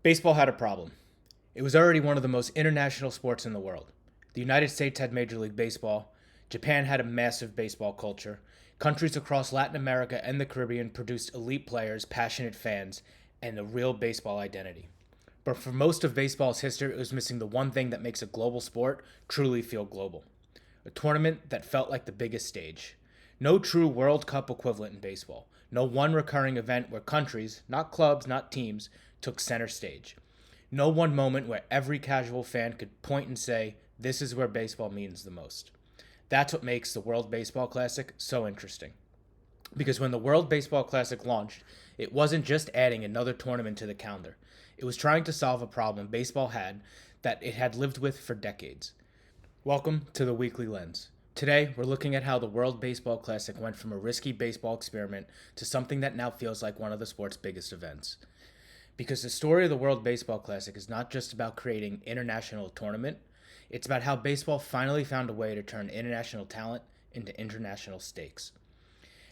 Baseball had a problem. It was already one of the most international sports in the world. The United States had Major League Baseball. Japan had a massive baseball culture. Countries across Latin America and the Caribbean produced elite players, passionate fans, and a real baseball identity. But for most of baseball's history, it was missing the one thing that makes a global sport truly feel global: a tournament that felt like the biggest stage. No true World Cup equivalent in baseball. No one recurring event where countries, not clubs, not teams, took center stage. No one moment where every casual fan could point and say, this is where baseball means the most. That's what makes the World Baseball Classic so interesting. Because when the World Baseball Classic launched, it wasn't just adding another tournament to the calendar. It was trying to solve a problem baseball had that it had lived with for decades. Welcome to the Weekly Lens. Today, we're looking at how the World Baseball Classic went from a risky baseball experiment to something that now feels like one of the sport's biggest events. Because the story of the World Baseball Classic is not just about creating international tournament, it's about how baseball finally found a way to turn international talent into international stakes.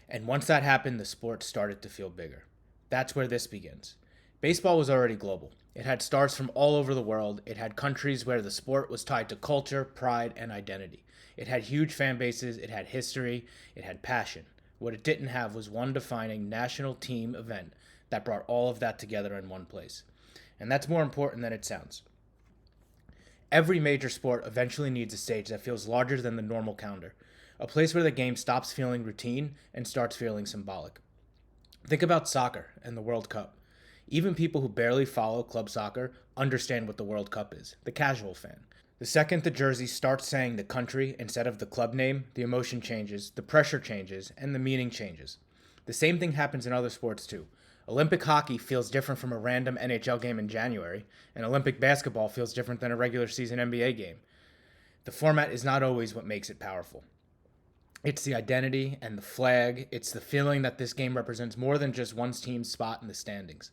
And once that happened, the sport started to feel bigger. That's where this begins. Baseball was already global. It had stars from all over the world. It had countries where the sport was tied to culture, pride, and identity. It had huge fan bases. It had history. It had passion. What it didn't have was one defining national team event that brought all of that together in one place. And that's more important than it sounds. Every major sport eventually needs a stage that feels larger than the normal calendar, a place where the game stops feeling routine and starts feeling symbolic. Think about soccer and the World Cup. Even people who barely follow club soccer understand what the World Cup is, the casual fan. The second the jersey starts saying the country instead of the club name, the emotion changes, the pressure changes, and the meaning changes. The same thing happens in other sports too. Olympic hockey feels different from a random NHL game in January, and Olympic basketball feels different than a regular season NBA game. The format is not always what makes it powerful. It's the identity and the flag. It's the feeling that this game represents more than just one team's spot in the standings.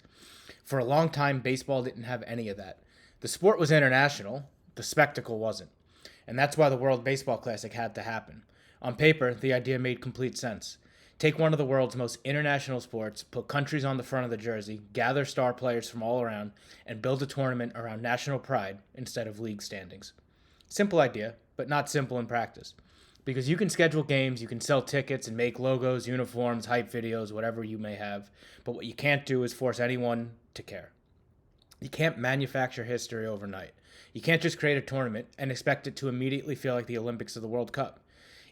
For a long time, baseball didn't have any of that. The sport was international, the spectacle wasn't. And that's why the World Baseball Classic had to happen. On paper, the idea made complete sense. Take one of the world's most international sports, put countries on the front of the jersey, gather star players from all around, and build a tournament around national pride instead of league standings. Simple idea, but not simple in practice. Because you can schedule games, you can sell tickets and make logos, uniforms, hype videos, whatever you may have, but what you can't do is force anyone to care. You can't manufacture history overnight. You can't just create a tournament and expect it to immediately feel like the Olympics or the World Cup.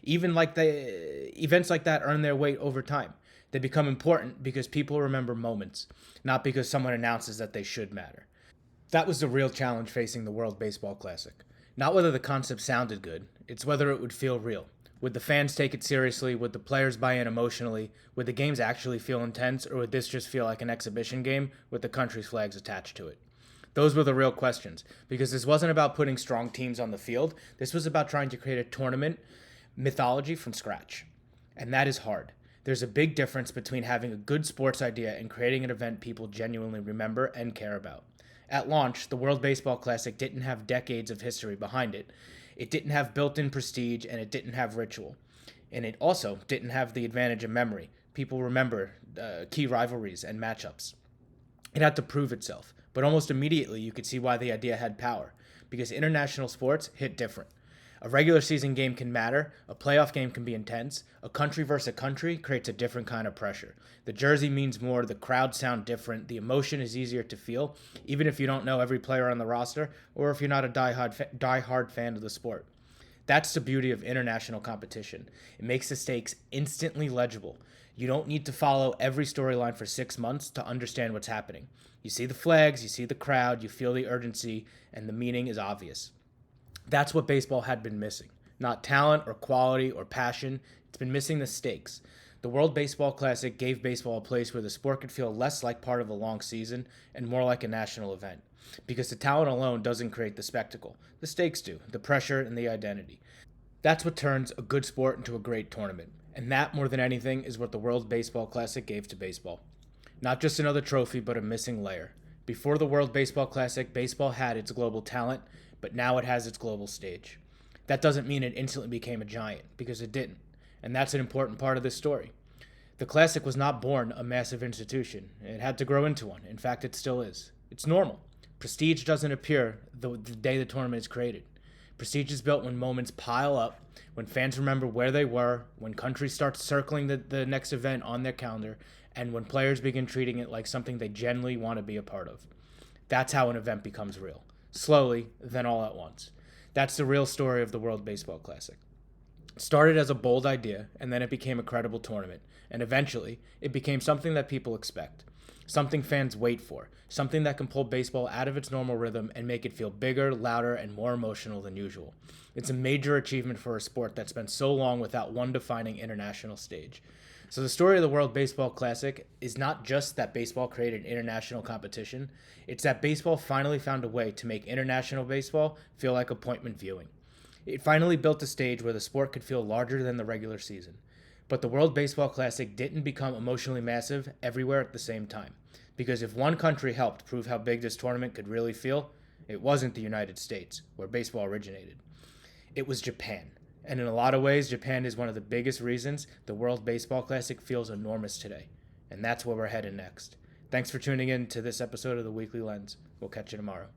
Events like that earn their weight over time. They become important because people remember moments, not because someone announces that they should matter. That was the real challenge facing the World Baseball Classic. Not whether the concept sounded good, it's whether it would feel real. Would the fans take it seriously? Would the players buy in emotionally? Would the games actually feel intense, or would this just feel like an exhibition game with the country's flags attached to it? Those were the real questions, because this wasn't about putting strong teams on the field. This was about trying to create a tournament mythology from scratch. And that is hard. There's a big difference between having a good sports idea and creating an event people genuinely remember and care about. At launch, the World Baseball Classic didn't have decades of history behind it. It didn't have built-in prestige, and it didn't have ritual. And it also didn't have the advantage of memory. People remember key rivalries and matchups. It had to prove itself. But almost immediately, you could see why the idea had power. Because international sports hit different. A regular season game can matter, a playoff game can be intense, a country versus a country creates a different kind of pressure. The jersey means more, the crowds sound different, the emotion is easier to feel, even if you don't know every player on the roster, or if you're not a die-hard fan of the sport. That's the beauty of international competition. It makes the stakes instantly legible. You don't need to follow every storyline for 6 months to understand what's happening. You see the flags, you see the crowd, you feel the urgency, and the meaning is obvious. That's what baseball had been missing. Not talent or quality or passion. It's been missing the stakes. The World Baseball Classic gave baseball a place where the sport could feel less like part of a long season and more like a national event. Because the talent alone doesn't create the spectacle. The stakes do, the pressure and the identity. That's what turns a good sport into a great tournament. And that, more than anything, is what the World Baseball Classic gave to baseball. Not just another trophy, but a missing layer. Before the World Baseball Classic, baseball had its global talent, but now it has its global stage. That doesn't mean it instantly became a giant, because it didn't. And that's an important part of this story. The Classic was not born a massive institution. It had to grow into one. In fact, it still is. It's normal. Prestige doesn't appear the day the tournament is created. Prestige is built when moments pile up, when fans remember where they were, when countries start circling the next event on their calendar, and when players begin treating it like something they genuinely want to be a part of. That's how an event becomes real. Slowly, then all at once. That's the real story of the World Baseball Classic. It started as a bold idea, and then it became a credible tournament, and eventually, it became something that people expect. Something fans wait for, something that can pull baseball out of its normal rhythm and make it feel bigger, louder, and more emotional than usual. It's a major achievement for a sport that's been so long without one defining international stage. So the story of the World Baseball Classic is not just that baseball created international competition, it's that baseball finally found a way to make international baseball feel like appointment viewing. It finally built a stage where the sport could feel larger than the regular season. But the World Baseball Classic didn't become emotionally massive everywhere at the same time. Because if one country helped prove how big this tournament could really feel, it wasn't the United States, where baseball originated. It was Japan. And in a lot of ways, Japan is one of the biggest reasons the World Baseball Classic feels enormous today. And that's where we're headed next. Thanks for tuning in to this episode of The Weekly Lens. We'll catch you tomorrow.